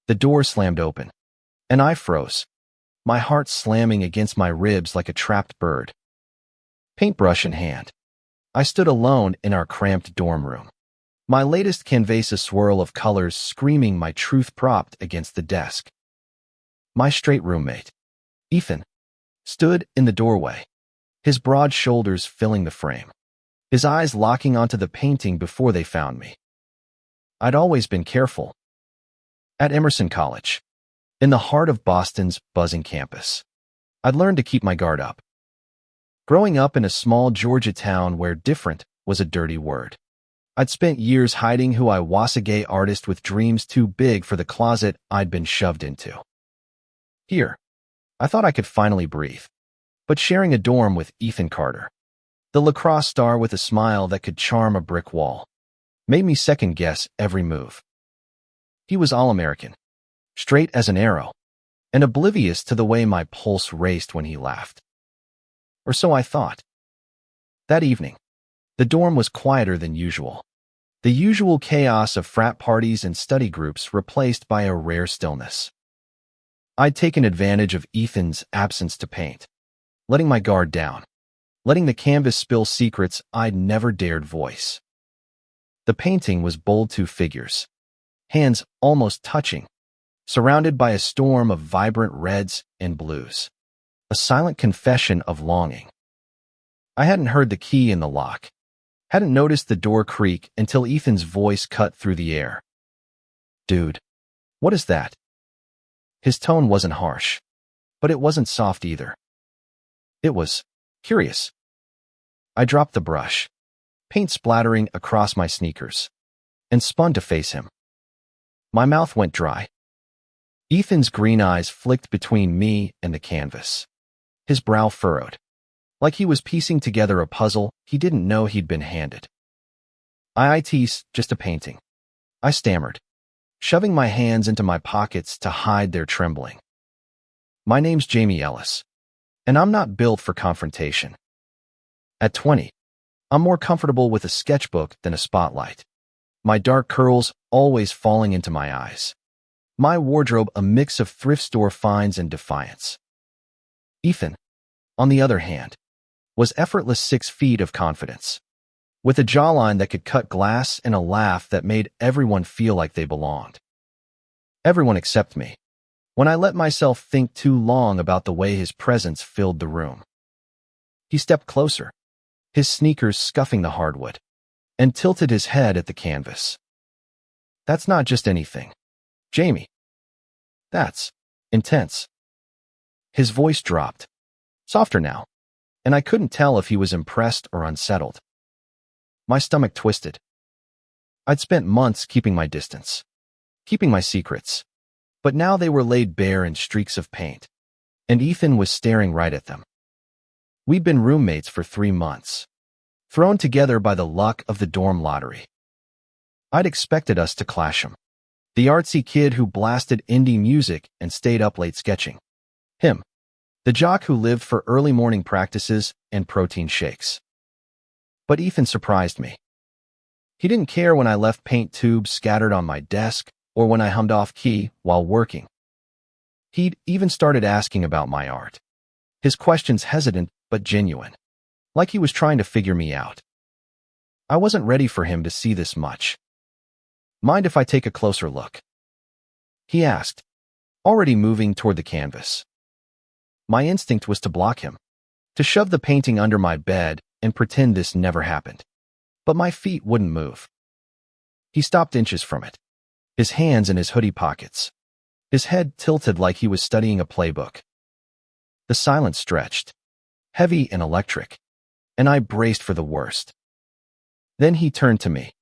The door slammed open, and I froze, my heart slamming against my ribs like a trapped bird. Paintbrush in hand, I stood alone in our cramped dorm room. My latest canvas a swirl of colors screaming my truth propped against the desk. My straight roommate, Ethan, stood in the doorway, his broad shoulders filling the frame, his eyes locking onto the painting before they found me. I'd always been careful. At Emerson College, in the heart of Boston's buzzing campus, I'd learned to keep my guard up. Growing up in a small Georgia town where different was a dirty word, I'd spent years hiding who I was, a gay artist with dreams too big for the closet I'd been shoved into. Here, I thought I could finally breathe, but sharing a dorm with Ethan Carter, the lacrosse star with a smile that could charm a brick wall, made me second-guess every move. He was all-American, straight as an arrow, and oblivious to the way my pulse raced when he laughed. Or so I thought. That evening, the dorm was quieter than usual. The usual chaos of frat parties and study groups replaced by a rare stillness. I'd taken advantage of Ethan's absence to paint, letting my guard down, letting the canvas spill secrets I'd never dared voice. The painting was bold two figures, hands almost touching, surrounded by a storm of vibrant reds and blues, a silent confession of longing. I hadn't heard the key in the lock, hadn't noticed the door creak until Ethan's voice cut through the air. "Dude, what is that?" His tone wasn't harsh, but it wasn't soft either. It was curious. I dropped the brush, paint splattering across my sneakers, and spun to face him. My mouth went dry. Ethan's green eyes flicked between me and the canvas, his brow furrowed, like he was piecing together a puzzle he didn't know he'd been handed. "It's just a painting," I stammered, shoving my hands into my pockets to hide their trembling. "My name's Jamie Ellis, and I'm not built for confrontation. At 20, I'm more comfortable with a sketchbook than a spotlight, my dark curls always falling into my eyes, my wardrobe a mix of thrift store finds and defiance." Ethan, on the other hand, was effortless 6 feet of confidence, with a jawline that could cut glass and a laugh that made everyone feel like they belonged. Everyone except me, when I let myself think too long about the way his presence filled the room. He stepped closer, his sneakers scuffing the hardwood, and tilted his head at the canvas. "That's not just anything, Jamie. That's intense." His voice dropped, softer now, and I couldn't tell if he was impressed or unsettled. My stomach twisted. I'd spent months keeping my distance, keeping my secrets, but now they were laid bare in streaks of paint, and Ethan was staring right at them. We'd been roommates for 3 months, thrown together by the luck of the dorm lottery. I'd expected us to clash him, the artsy kid who blasted indie music and stayed up late sketching. Him, the jock who lived for early morning practices and protein shakes. But Ethan surprised me. He didn't care when I left paint tubes scattered on my desk or when I hummed off-key while working. He'd even started asking about my art, his questions hesitant but genuine, like he was trying to figure me out. I wasn't ready for him to see this much. "Mind if I take a closer look?" he asked, already moving toward the canvas. My instinct was to block him, to shove the painting under my bed and pretend this never happened. But my feet wouldn't move. He stopped inches from it, his hands in his hoodie pockets, his head tilted like he was studying a playbook. The silence stretched, heavy and electric, and I braced for the worst. Then he turned to me,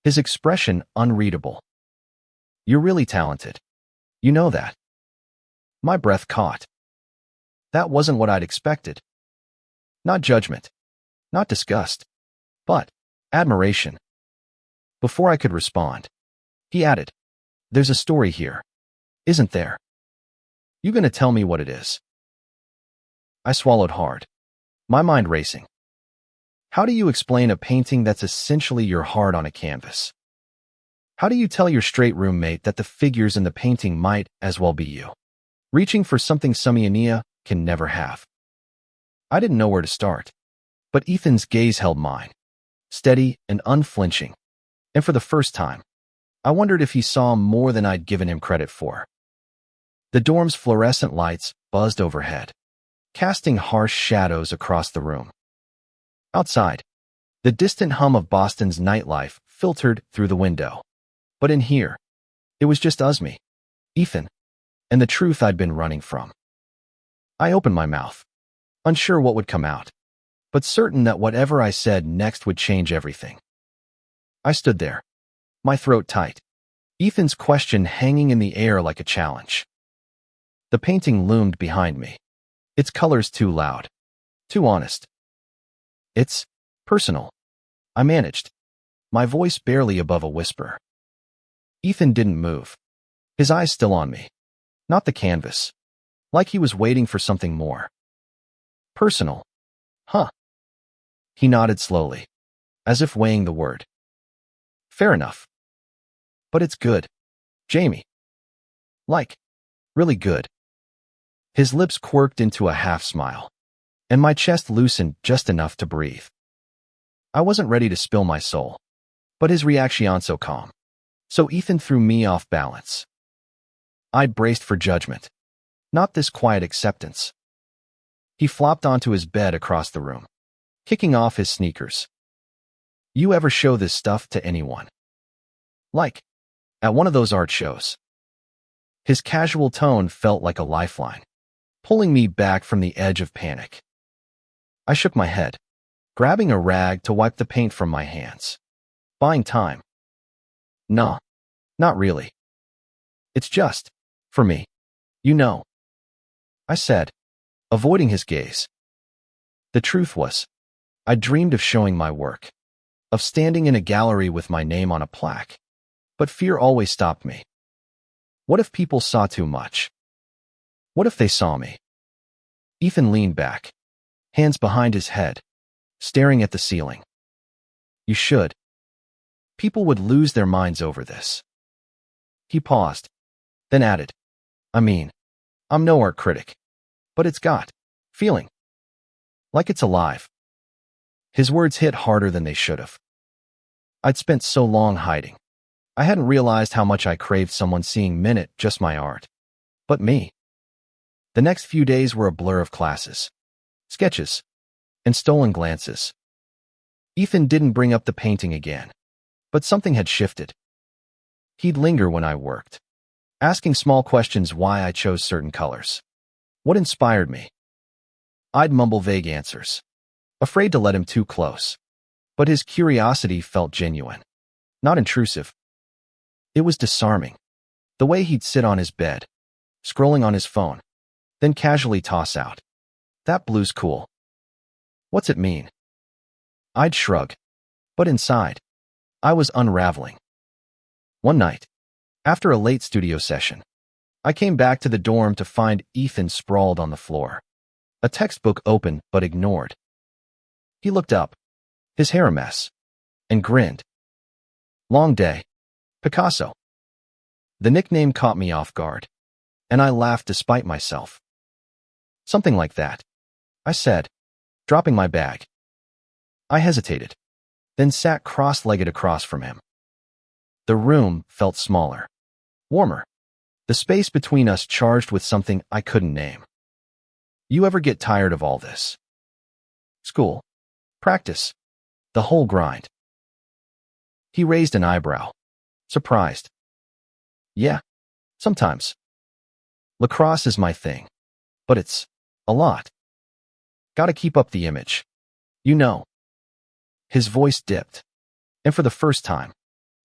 his expression unreadable. "You're really talented. You know that." My breath caught. That wasn't what I'd expected. Not judgment, not disgust, but admiration. Before I could respond, he added, "There's a story here, isn't there? You gonna tell me what it is?" I swallowed hard, my mind racing. How do you explain a painting that's essentially your heart on a canvas? How do you tell your straight roommate that the figures in the painting might as well be you? Reaching for something Samiania can never have. I didn't know where to start, but Ethan's gaze held mine, steady and unflinching, and for the first time, I wondered if he saw more than I'd given him credit for. The dorm's fluorescent lights buzzed overhead, casting harsh shadows across the room. Outside, the distant hum of Boston's nightlife filtered through the window. But in here, it was just us, me, Ethan, and the truth I'd been running from. I opened my mouth, unsure what would come out, but certain that whatever I said next would change everything. I stood there, my throat tight, Ethan's question hanging in the air like a challenge. The painting loomed behind me, its colors too loud, too honest. It's personal, I managed, my voice barely above a whisper. Ethan didn't move, his eyes still on me, not the canvas, like he was waiting for something more. Personal, huh? He nodded slowly, as if weighing the word. Fair enough. But it's good, Jamie. Like, really good. His lips quirked into a half-smile, and my chest loosened just enough to breathe. I wasn't ready to spill my soul, but his reaction so calm. So Ethan threw me off balance. I braced for judgment, not this quiet acceptance. He flopped onto his bed across the room, kicking off his sneakers. You ever show this stuff to anyone? Like, at one of those art shows. His casual tone felt like a lifeline, pulling me back from the edge of panic. I shook my head, grabbing a rag to wipe the paint from my hands. Buying time. Nah, not really. It's just, for me, you know, I said, avoiding his gaze. The truth was, I dreamed of showing my work, of standing in a gallery with my name on a plaque, but fear always stopped me. What if people saw too much? What if they saw me? Ethan leaned back, hands behind his head, staring at the ceiling. You should. People would lose their minds over this. He paused, then added, I mean, I'm no art critic, but it's got feeling. Like it's alive. His words hit harder than they should have. I'd spent so long hiding. I hadn't realized how much I craved someone seeing minute just my art. But me. The next few days were a blur of classes, sketches, and stolen glances. Ethan didn't bring up the painting again, but something had shifted. He'd linger when I worked, asking small questions why I chose certain colors. What inspired me? I'd mumble vague answers, afraid to let him too close. But his curiosity felt genuine, not intrusive. It was disarming. The way he'd sit on his bed, scrolling on his phone, then casually toss out, that blue's cool. What's it mean? I'd shrug, but inside, I was unraveling. One night, after a late studio session, I came back to the dorm to find Ethan sprawled on the floor, a textbook open but ignored. He looked up, his hair a mess, and grinned. Long day, Picasso. The nickname caught me off guard, and I laughed despite myself. Something like that, I said, dropping my bag. I hesitated, then sat cross-legged across from him. The room felt smaller, warmer, the space between us charged with something I couldn't name. You ever get tired of all this? School, practice, the whole grind. He raised an eyebrow, surprised. Yeah, sometimes. Lacrosse is my thing, but it's a lot. Gotta keep up the image. You know. His voice dipped, and for the first time,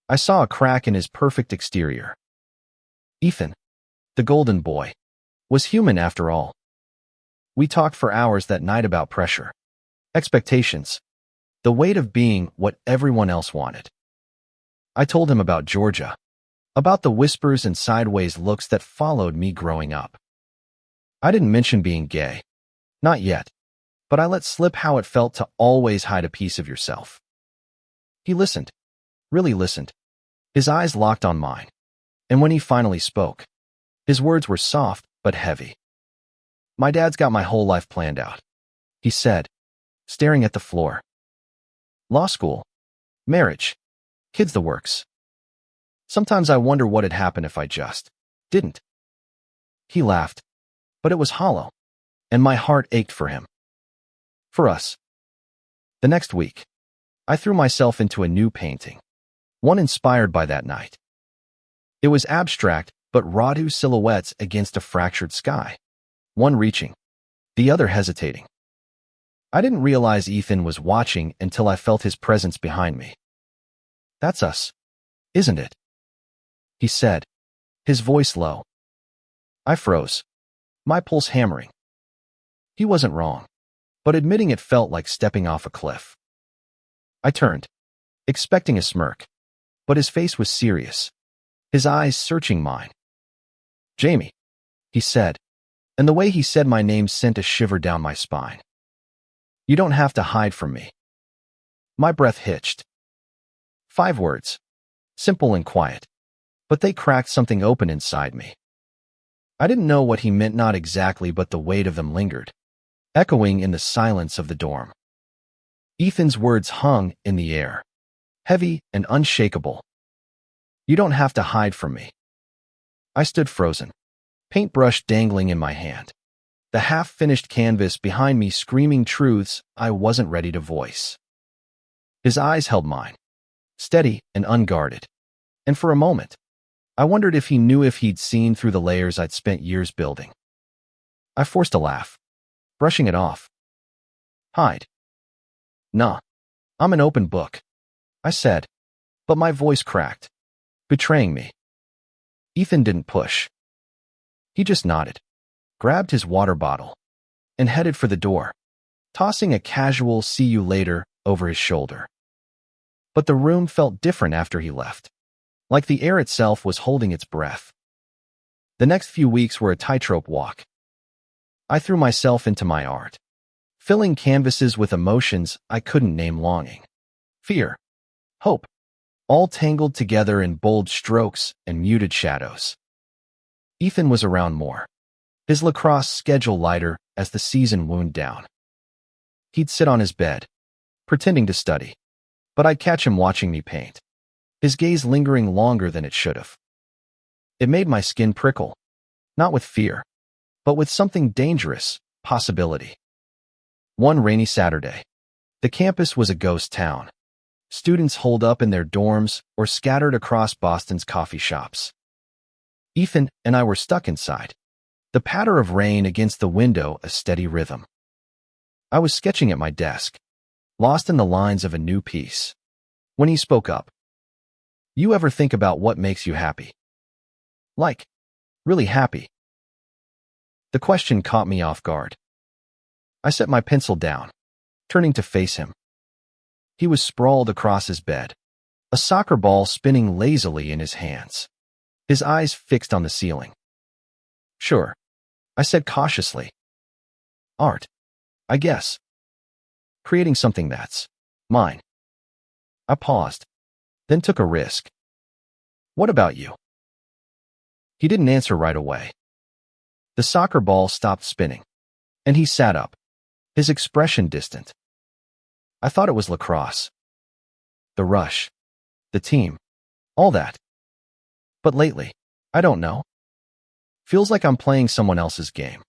I saw a crack in his perfect exterior. Ethan, the golden boy, was human after all. We talked for hours that night about pressure, expectations, the weight of being what everyone else wanted. I told him about Georgia, about the whispers and sideways looks that followed me growing up. I didn't mention being gay, not yet, but I let slip how it felt to always hide a piece of yourself. He listened, really listened, His eyes locked on mine, and when he finally spoke, his words were soft but heavy. "My dad's got my whole life planned out," he said, staring at the floor. "Law school, marriage, kids, the works. Sometimes I wonder what had happened if I just didn't." He laughed, but it was hollow, and my heart ached for him. For us. The next week, I threw myself into a new painting, one inspired by that night. It was abstract, but raw silhouettes against a fractured sky, one reaching, the other hesitating. I didn't realize Ethan was watching until I felt his presence behind me. "That's us, isn't it?" he said, his voice low. I froze, my pulse hammering. He wasn't wrong, but admitting it felt like stepping off a cliff. I turned, expecting a smirk, but his face was serious, his eyes searching mine. "Jamie," he said, and the way he said my name sent a shiver down my spine. "You don't have to hide from me." My breath hitched. 5 words, simple and quiet, but they cracked something open inside me. I didn't know what he meant, not exactly, but the weight of them lingered, echoing in the silence of the dorm. Ethan's words hung in the air, heavy and unshakable. "You don't have to hide from me." I stood frozen, paintbrush dangling in my hand, the half-finished canvas behind me screaming truths I wasn't ready to voice. His eyes held mine, steady and unguarded, and for a moment, I wondered if he knew, if he'd seen through the layers I'd spent years building. I forced a laugh, brushing it off. "Hide? Nah, I'm an open book," I said, but my voice cracked, betraying me. Ethan didn't push. He just nodded, grabbed his water bottle, and headed for the door, tossing a casual "see you later" over his shoulder. But the room felt different after he left, like the air itself was holding its breath. The next few weeks were a tightrope walk. I threw myself into my art, filling canvases with emotions I couldn't name: longing, fear, hope, all tangled together in bold strokes and muted shadows. Ethan was around more, his lacrosse schedule lighter as the season wound down. He'd sit on his bed, pretending to study, but I'd catch him watching me paint, his gaze lingering longer than it should have. It made my skin prickle, not with fear, but with something dangerous: possibility. One rainy Saturday, the campus was a ghost town. Students holed up in their dorms or scattered across Boston's coffee shops. Ethan and I were stuck inside, the patter of rain against the window a steady rhythm. I was sketching at my desk, lost in the lines of a new piece, when he spoke up. "You ever think about what makes you happy? Like, really happy?" The question caught me off guard. I set my pencil down, turning to face him. He was sprawled across his bed, a soccer ball spinning lazily in his hands, his eyes fixed on the ceiling. "Sure," I said cautiously. "Art, I guess. Creating something that's mine." I paused, then took a risk. "What about you?" He didn't answer right away. The soccer ball stopped spinning, and he sat up, his expression distant. I thought it was lacrosse. The rush, the team, all that. But lately, I don't know. Feels like I'm playing someone else's game.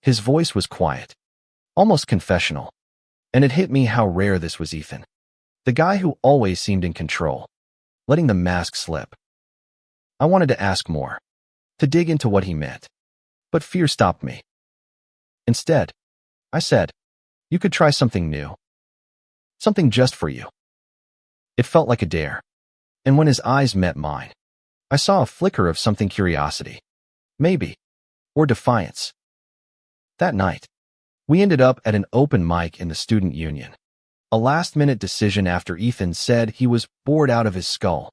His voice was quiet, almost confessional, and it hit me how rare this was. Ethan, the guy who always seemed in control, letting the mask slip. I wanted to ask more, to dig into what he meant, but fear stopped me. Instead, I said, "You could try something new. Something just for you." It felt like a dare, and when his eyes met mine, I saw a flicker of something: curiosity, maybe, or defiance. That night, we ended up at an open mic in the student union, a last-minute decision after Ethan said he was bored out of his skull.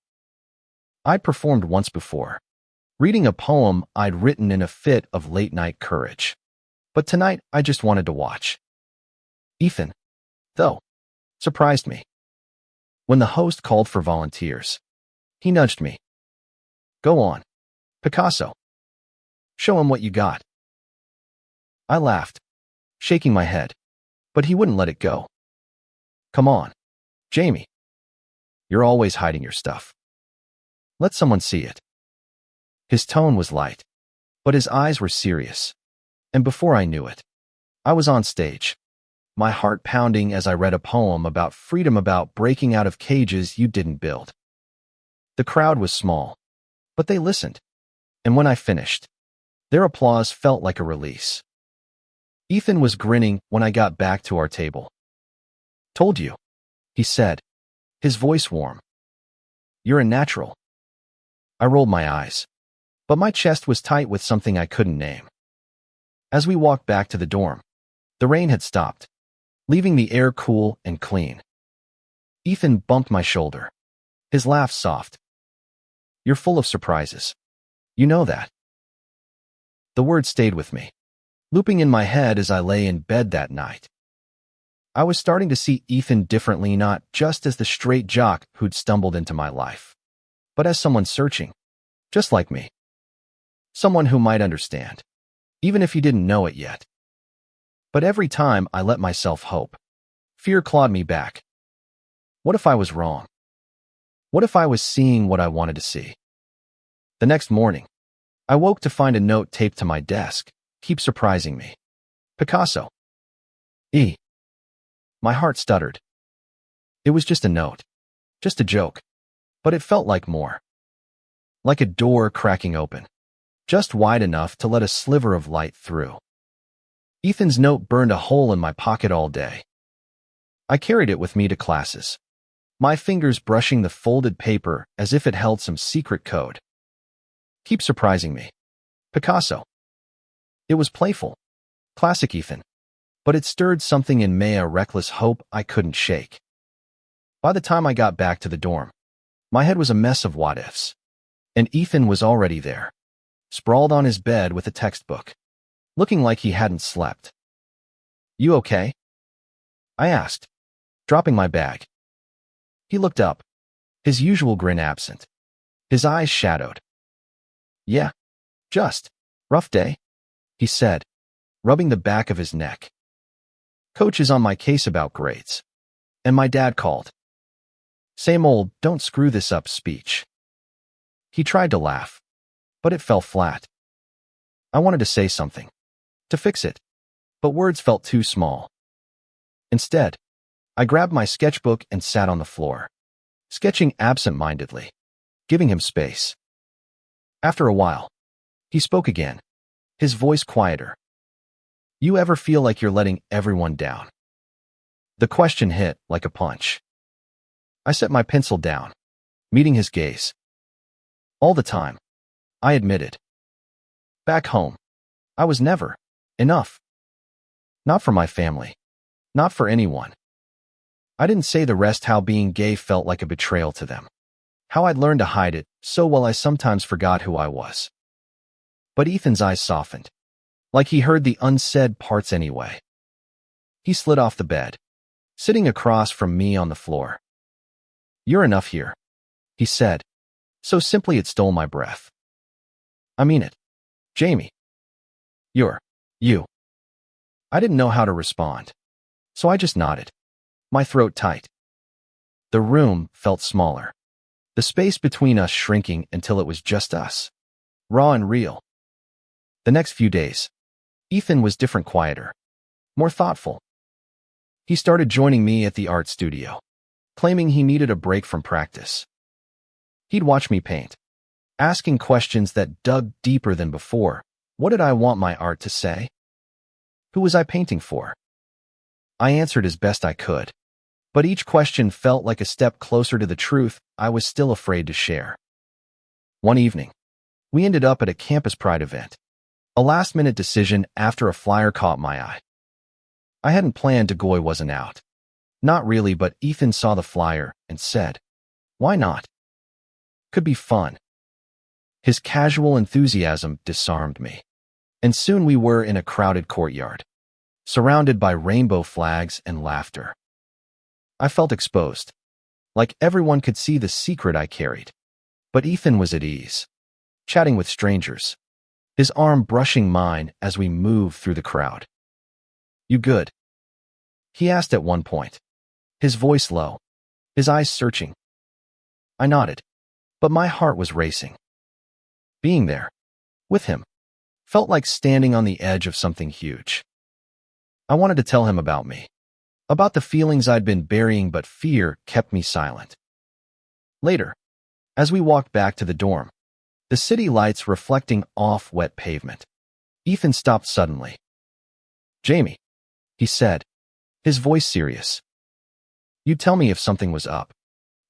I'd performed once before, reading a poem I'd written in a fit of late-night courage, but tonight I just wanted to watch. Ethan, though, surprised me. When the host called for volunteers, He nudged me. Go on, Picasso. Show him what you got. I laughed, shaking my head, but he wouldn't let it go. Come on, Jamie. You're always hiding your stuff. Let someone see it. His tone was light, but his eyes were serious. And before I knew it, I was on stage, my heart pounding as I read a poem about freedom, about breaking out of cages you didn't build. The crowd was small, but they listened. And when I finished, their applause felt like a release. Ethan was grinning when I got back to our table. Told you, he said, his voice warm. You're a natural. I rolled my eyes, but my chest was tight with something I couldn't name. As we walked back to the dorm, the rain had stopped, leaving the air cool and clean. Ethan bumped my shoulder, his laugh soft. You're full of surprises. You know that. The word stayed with me, looping in my head as I lay in bed that night. I was starting to see Ethan differently, not just as the straight jock who'd stumbled into my life, but as someone searching, just like me. Someone who might understand, even if he didn't know it yet. But every time I let myself hope, fear clawed me back. What if I was wrong? What if I was seeing what I wanted to see? The next morning, I woke to find a note taped to my desk. Keep surprising me. Picasso. E. My heart stuttered. It was just a note, just a joke, but it felt like more. Like a door cracking open, just wide enough to let a sliver of light through. Ethan's note burned a hole in my pocket all day. I carried it with me to classes, my fingers brushing the folded paper as if it held some secret code. Keep surprising me. Picasso. It was playful, classic Ethan, but it stirred something in me, a reckless hope I couldn't shake. By the time I got back to the dorm, my head was a mess of what-ifs, and Ethan was already there, sprawled on his bed with a textbook, looking like he hadn't slept. You okay? I asked, dropping my bag. He looked up, his usual grin absent, his eyes shadowed. Yeah, just rough day, he said, rubbing the back of his neck. Coach is on my case about grades, and my dad called. Same old don't screw this up speech. He tried to laugh, but it fell flat. I wanted to say something, to fix it, but words felt too small. Instead, I grabbed my sketchbook and sat on the floor, sketching absent-mindedly, giving him space. After a while, he spoke again, his voice quieter. You ever feel like you're letting everyone down? The question hit like a punch. I set my pencil down, meeting his gaze. All the time, I admitted. Back home, I was never enough. Not for my family, not for anyone. I didn't say the rest, how being gay felt like a betrayal to them, how I'd learned to hide it so well I sometimes forgot who I was. But Ethan's eyes softened, like he heard the unsaid parts anyway. He slid off the bed, sitting across from me on the floor. You're enough here, he said, so simply it stole my breath. I mean it, Jamie. You're you. I didn't know how to respond, so I just nodded, my throat tight. The room felt smaller, the space between us shrinking until it was just us, raw and real. The next few days, Ethan was different, quieter, more thoughtful. He started joining me at the art studio, claiming he needed a break from practice. He'd watch me paint, asking questions that dug deeper than before. What did I want my art to say? Who was I painting for? I answered as best I could, but each question felt like a step closer to the truth I was still afraid to share. One evening, we ended up at a campus pride event, a last-minute decision after a flyer caught my eye. I hadn't planned to go, I wasn't out. Not really, but Ethan saw the flyer and said, why not? Could be fun. His casual enthusiasm disarmed me, and soon we were in a crowded courtyard, surrounded by rainbow flags and laughter. I felt exposed, like everyone could see the secret I carried. But Ethan was at ease, chatting with strangers, his arm brushing mine as we moved through the crowd. "You good?" he asked at one point, his voice low, his eyes searching. I nodded, but my heart was racing. Being there, with him, felt like standing on the edge of something huge. I wanted to tell him about me, about the feelings I'd been burying, but fear kept me silent. Later, as we walked back to the dorm, the city lights reflecting off wet pavement, Ethan stopped suddenly. "Jamie," he said, his voice serious. "You'd tell me if something was up,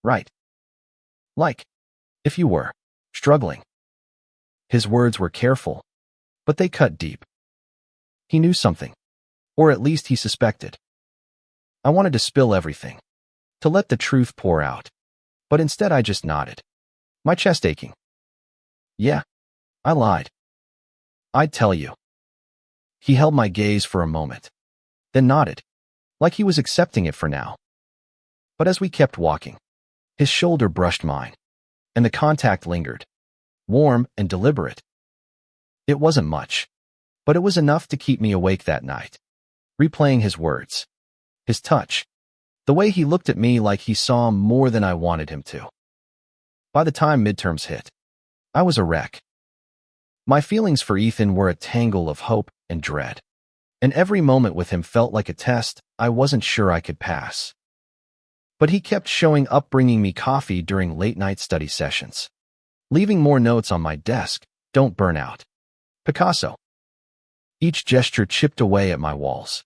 right? Like, if you were struggling." His words were careful, but they cut deep. He knew something, or at least he suspected. I wanted to spill everything, to let the truth pour out, but instead I just nodded, my chest aching. "Yeah, I lied. I'd tell you." He held my gaze for a moment, then nodded, like he was accepting it for now. But as we kept walking, his shoulder brushed mine, and the contact lingered, warm and deliberate. It wasn't much, but it was enough to keep me awake that night, replaying his words, his touch, the way he looked at me like he saw more than I wanted him to. By the time midterms hit, I was a wreck. My feelings for Ethan were a tangle of hope and dread, and every moment with him felt like a test I wasn't sure I could pass. But he kept showing up, bringing me coffee during late-night study sessions, leaving more notes on my desk. "Don't burn out. Picasso." Each gesture chipped away at my walls,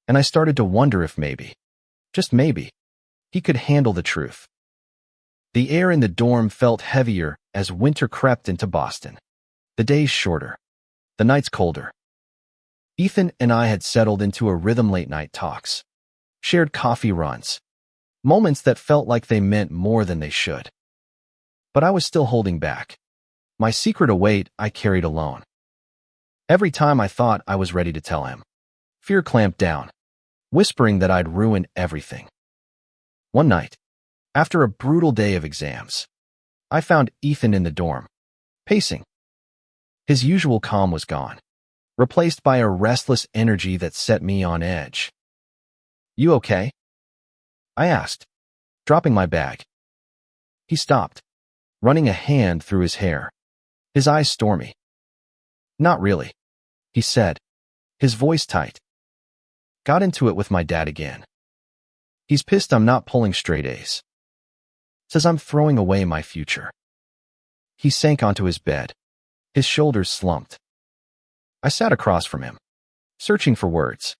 and I started to wonder if maybe, just maybe, he could handle the truth. The air in the dorm felt heavier as winter crept into Boston. The days shorter, the nights colder. Ethan and I had settled into a rhythm: late-night talks, shared coffee runs, moments that felt like they meant more than they should. But I was still holding back, my secret a weight I carried alone. Every time I thought I was ready to tell him, fear clamped down, whispering that I'd ruin everything. One night, after a brutal day of exams, I found Ethan in the dorm, pacing. His usual calm was gone, replaced by a restless energy that set me on edge. "You okay?" I asked, dropping my bag. He stopped, running a hand through his hair, his eyes stormy. "Not really," he said, his voice tight. "Got into it with my dad again. He's pissed I'm not pulling straight A's. Says I'm throwing away my future." He sank onto his bed, his shoulders slumped. I sat across from him, searching for words.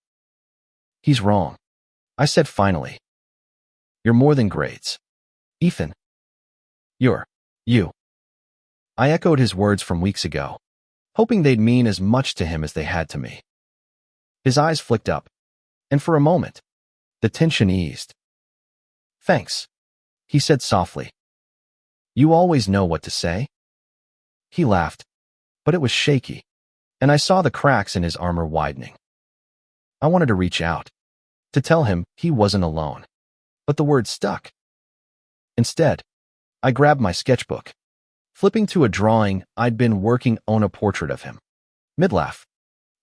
"He's wrong," I said finally. "You're more than grades, Ethan. You're you." I echoed his words from weeks ago, hoping they'd mean as much to him as they had to me. His eyes flicked up, and for a moment, the tension eased. "Thanks," he said softly. "You always know what to say." He laughed, but it was shaky, and I saw the cracks in his armor widening. I wanted to reach out, to tell him he wasn't alone, but the words stuck. Instead, I grabbed my sketchbook, flipping to a drawing I'd been working on, a portrait of him, mid-laugh,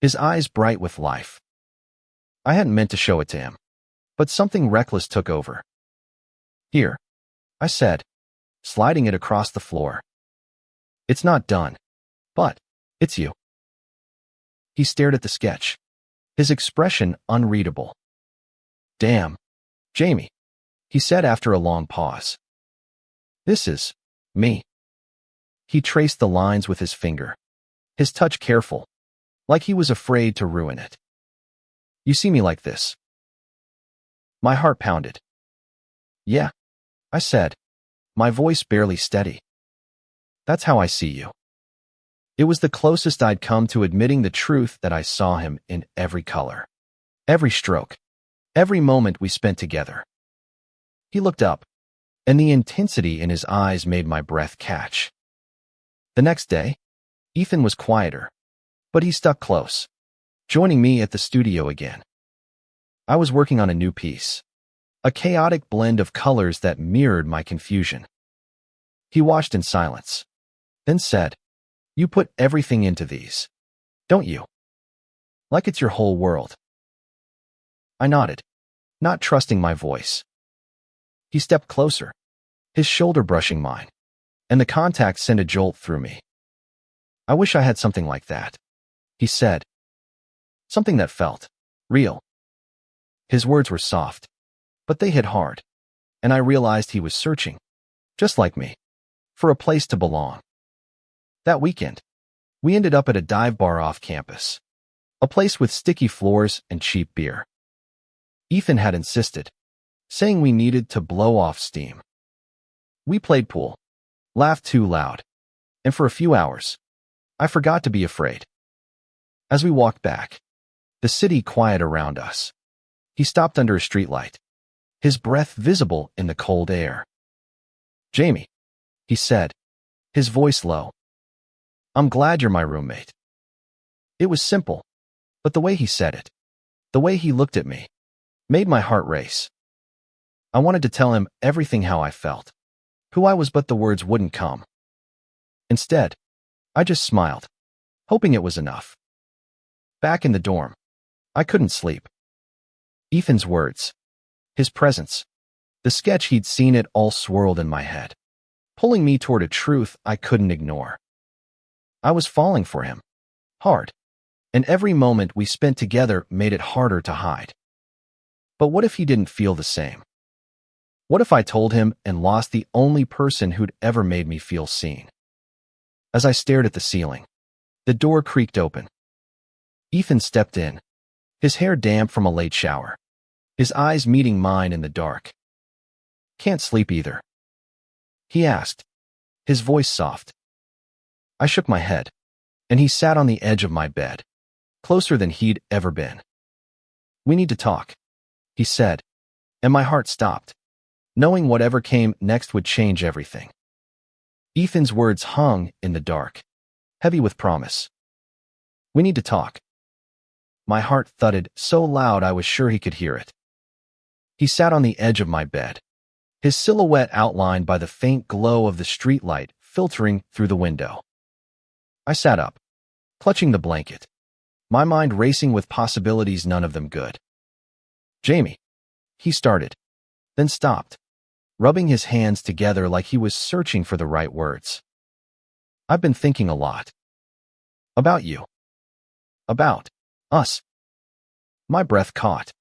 his eyes bright with life. I hadn't meant to show it to him, but something reckless took over. "Here," I said, sliding it across the floor. "It's not done, but it's you." He stared at the sketch, his expression unreadable. "Damn, Jamie," he said after a long pause. "This is me." He traced the lines with his finger, his touch careful, like he was afraid to ruin it. "You see me like this?" My heart pounded. "Yeah," I said, my voice barely steady. "That's how I see you." It was the closest I'd come to admitting the truth, that I saw him in every color, every stroke, every moment we spent together. He looked up, and the intensity in his eyes made my breath catch. The next day, Ethan was quieter, but he stuck close, joining me at the studio again. I was working on a new piece, a chaotic blend of colors that mirrored my confusion. He watched in silence, then said, "You put everything into these, don't you? Like it's your whole world." I nodded, not trusting my voice. He stepped closer, his shoulder brushing mine, and the contact sent a jolt through me. "I wish I had something like that," he said. "Something that felt real." His words were soft, but they hit hard, and I realized he was searching, just like me, for a place to belong. That weekend, we ended up at a dive bar off campus, a place with sticky floors and cheap beer. Ethan had insisted, saying we needed to blow off steam. We played pool, laughed too loud, and for a few hours, I forgot to be afraid. As we walked back, the city quiet around us. He stopped under a streetlight, his breath visible in the cold air. "Jamie," he said, his voice low, "I'm glad you're my roommate." It was simple, but the way he said it, the way he looked at me, made my heart race. I wanted to tell him everything how I felt, who I was, but the words wouldn't come. Instead, I just smiled, hoping it was enough. Back in the dorm, I couldn't sleep. Ethan's words, his presence, the sketch he'd seen, it all swirled in my head, pulling me toward a truth I couldn't ignore. I was falling for him, hard, and every moment we spent together made it harder to hide. But what if he didn't feel the same? What if I told him and lost the only person who'd ever made me feel seen? As I stared at the ceiling, the door creaked open. Ethan stepped in, his hair damp from a late shower, his eyes meeting mine in the dark. "Can't sleep either?" he asked, his voice soft. I shook my head, and he sat on the edge of my bed, closer than he'd ever been. "We need to talk," he said, and my heart stopped, knowing whatever came next would change everything. Ethan's words hung in the dark, heavy with promise. "We need to talk." My heart thudded so loud I was sure he could hear it. He sat on the edge of my bed, his silhouette outlined by the faint glow of the streetlight filtering through the window. I sat up, clutching the blanket, my mind racing with possibilities, none of them good. "Jamie," he started, then stopped, rubbing his hands together like he was searching for the right words. "I've been thinking a lot. About you. About us." My breath caught.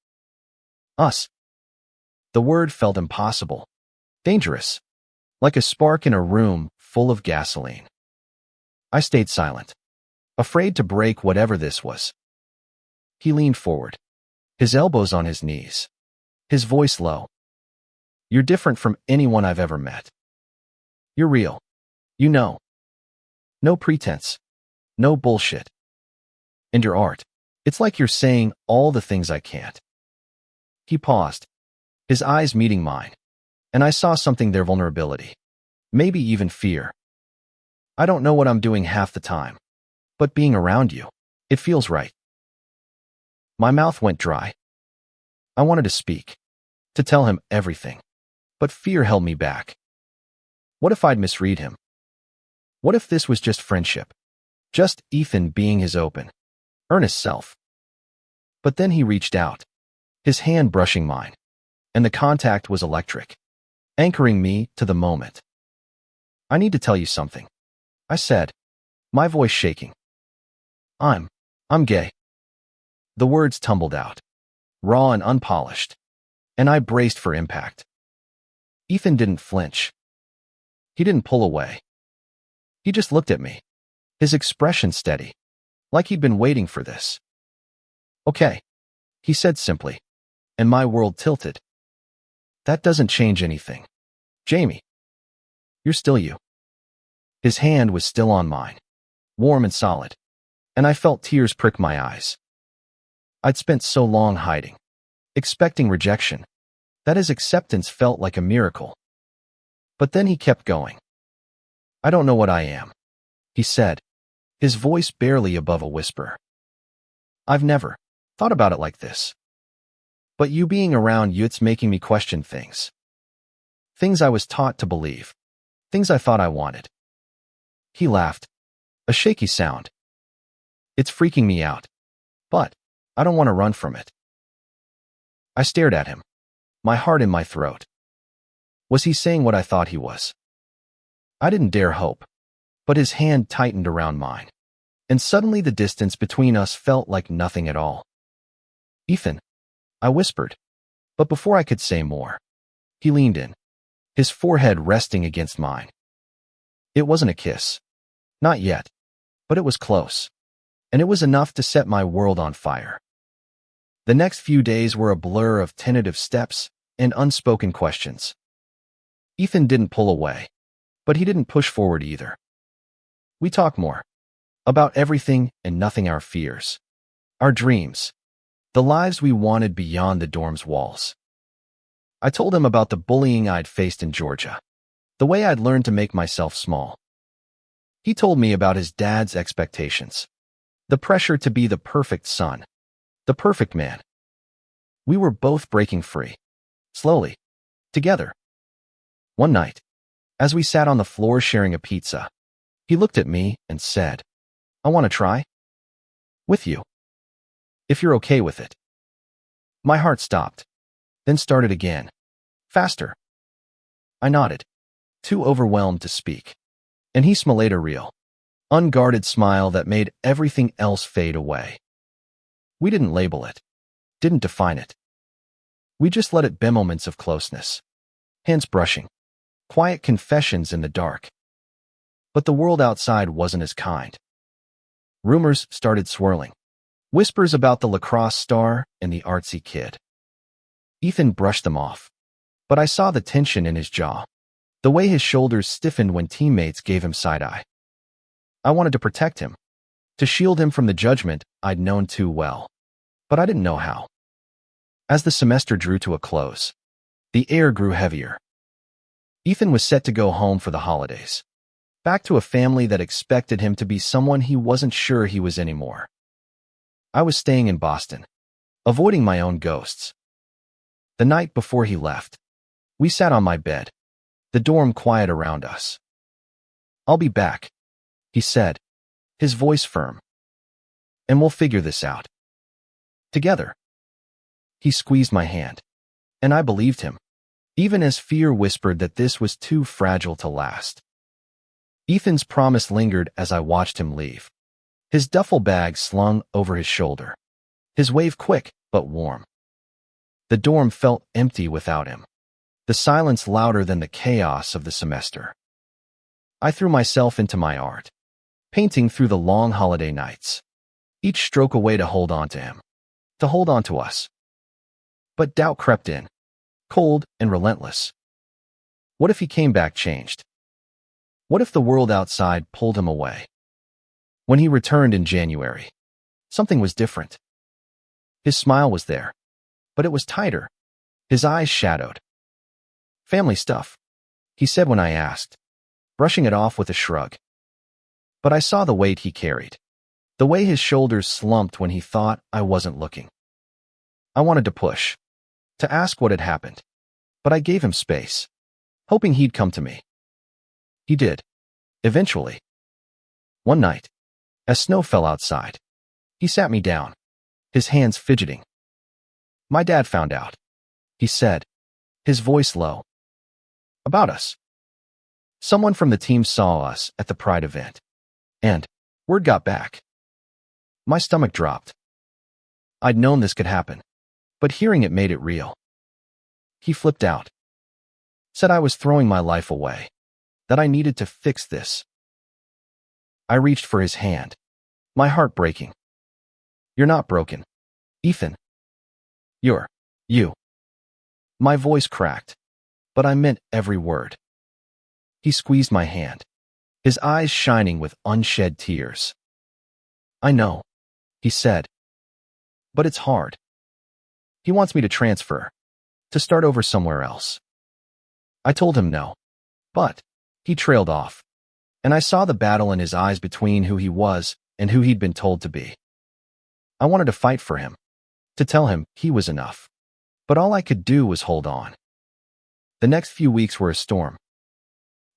Us. The word felt impossible, dangerous, like a spark in a room full of gasoline. I stayed silent, afraid to break whatever this was. He leaned forward, his elbows on his knees, his voice low. "You're different from anyone I've ever met. You're real. You know. No pretense. No bullshit. And your art, it's like you're saying all the things I can't." He paused, his eyes meeting mine, and I saw something there, vulnerability, maybe even fear. "I don't know what I'm doing half the time, but being around you, it feels right." My mouth went dry. I wanted to speak, to tell him everything, but fear held me back. What if I'd misread him? What if this was just friendship? Just Ethan being his open, earnest self? But then he reached out, his hand brushing mine, and the contact was electric, anchoring me to the moment. "I need to tell you something," I said, my voice shaking. I'm gay." The words tumbled out, raw and unpolished, and I braced for impact. Ethan didn't flinch. He didn't pull away. He just looked at me, his expression steady, like he'd been waiting for this. "Okay," he said simply, and my world tilted. "That doesn't change anything. Jamie, you're still you." His hand was still on mine, warm and solid, and I felt tears prick my eyes. I'd spent so long hiding, expecting rejection, that his acceptance felt like a miracle. But then he kept going. "I don't know what I am," he said, his voice barely above a whisper. "I've never thought about it like this. But you being around you, it's making me question things. Things I was taught to believe. Things I thought I wanted. He laughed, a shaky sound. It's freaking me out, but I don't want to run from it. I stared at him, my heart in my throat. Was he saying what I thought he was? I didn't dare hope, but his hand tightened around mine, and suddenly the distance between us felt like nothing at all. Ethan, I whispered, but before I could say more, he leaned in, his forehead resting against mine. It wasn't a kiss. Not yet, but it was close, and it was enough to set my world on fire. The next few days were a blur of tentative steps and unspoken questions. Ethan didn't pull away, but he didn't push forward either. We talked more. About everything and nothing, our fears, our dreams, the lives we wanted beyond the dorm's walls. I told him about the bullying I'd faced in Georgia, the way I'd learned to make myself small. He told me about his dad's expectations, the pressure to be the perfect son, the perfect man. We were both breaking free, slowly, together. One night, as we sat on the floor sharing a pizza, he looked at me and said, I want to try with you, if you're okay with it. My heart stopped, then started again, faster. I nodded, too overwhelmed to speak, and he smiled a real, unguarded smile that made everything else fade away. We didn't label it, didn't define it. We just let it be moments of closeness, hands brushing, quiet confessions in the dark. But the world outside wasn't as kind. Rumors started swirling, whispers about the lacrosse star and the artsy kid. Ethan brushed them off, but I saw the tension in his jaw, the way his shoulders stiffened when teammates gave him side-eye. I wanted to protect him, to shield him from the judgment I'd known too well, but I didn't know how. As the semester drew to a close, the air grew heavier. Ethan was set to go home for the holidays, back to a family that expected him to be someone he wasn't sure he was anymore. I was staying in Boston, avoiding my own ghosts. The night before he left, we sat on my bed, the dorm quiet around us. I'll be back, he said, his voice firm. And we'll figure this out. Together. He squeezed my hand, and I believed him, even as fear whispered that this was too fragile to last. Ethan's promise lingered as I watched him leave, his duffel bag slung over his shoulder, his wave quick but warm. The dorm felt empty without him, the silence louder than the chaos of the semester. I threw myself into my art, painting through the long holiday nights, each stroke a way to hold on to him, to hold on to us. But doubt crept in, cold and relentless. What if he came back changed? What if the world outside pulled him away? When he returned in January, something was different. His smile was there, but it was tighter, his eyes shadowed. Family stuff, he said when I asked, brushing it off with a shrug. But I saw the weight he carried, the way his shoulders slumped when he thought I wasn't looking. I wanted to push, to ask what had happened, but I gave him space, hoping he'd come to me. He did, eventually. One night, as snow fell outside, he sat me down, his hands fidgeting. My dad found out, he said, his voice low. About us. Someone from the team saw us at the Pride event, and word got back. My stomach dropped. I'd known this could happen, but hearing it made it real. He flipped out, said I was throwing my life away, that I needed to fix this. I reached for his hand, my heart breaking. You're not broken, Ethan. You're you. My voice cracked, but I meant every word. He squeezed my hand, his eyes shining with unshed tears. I know, he said, but it's hard. He wants me to transfer, to start over somewhere else. I told him no, but he trailed off, and I saw the battle in his eyes between who he was and who he'd been told to be. I wanted to fight for him, to tell him he was enough, but all I could do was hold on. The next few weeks were a storm.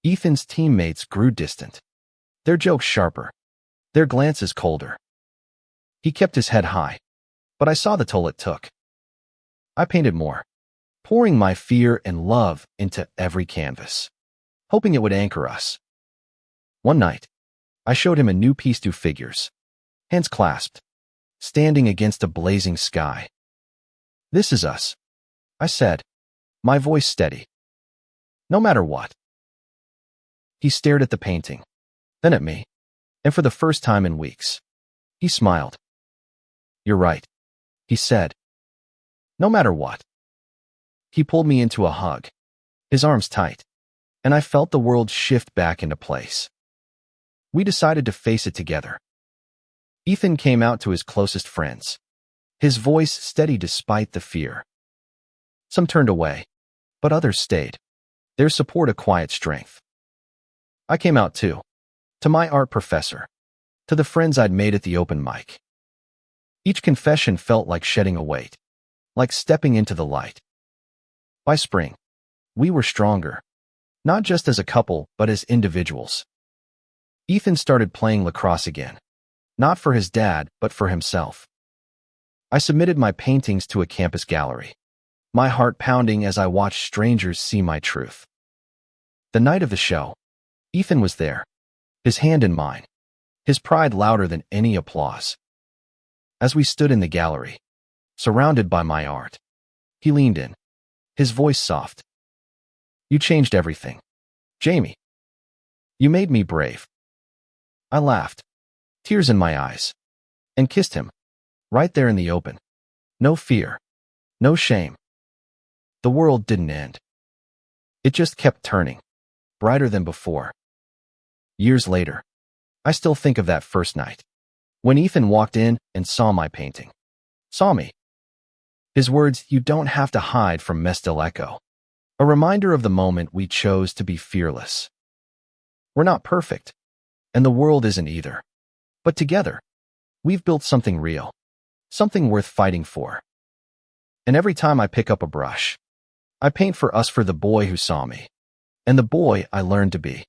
Ethan's teammates grew distant, their jokes sharper, their glances colder. He kept his head high, but I saw the toll it took. I painted more, pouring my fear and love into every canvas, hoping it would anchor us. One night, I showed him a new piece to figures, hands clasped, standing against a blazing sky. "This is us," I said, my voice steady. "No matter what." He stared at the painting, then at me, and for the first time in weeks, he smiled. "You're right," he said. "No matter what." He pulled me into a hug, his arms tight, and I felt the world shift back into place. We decided to face it together. Ethan came out to his closest friends, his voice steady despite the fear. Some turned away, but others stayed, their support a quiet strength. I came out too, to my art professor, to the friends I'd made at the open mic. Each confession felt like shedding a weight, like stepping into the light. By spring, we were stronger, not just as a couple, but as individuals. Ethan started playing lacrosse again, not for his dad, but for himself. I submitted my paintings to a campus gallery, my heart pounding as I watched strangers see my truth. The night of the show, Ethan was there, his hand in mine, his pride louder than any applause. As we stood in the gallery, surrounded by my art, he leaned in, his voice soft. "You changed everything, Jamie. You made me brave." I laughed, tears in my eyes, and kissed him, right there in the open. No fear, no shame. The world didn't end. It just kept turning, brighter than before. Years later, I still think of that first night, when Ethan walked in and saw my painting. Saw me. His words, "You don't have to hide," from me still echo, a reminder of the moment we chose to be fearless. We're not perfect, and the world isn't either. But together, we've built something real, something worth fighting for. And every time I pick up a brush, I paint for us, for the boy who saw me, and the boy I learned to be.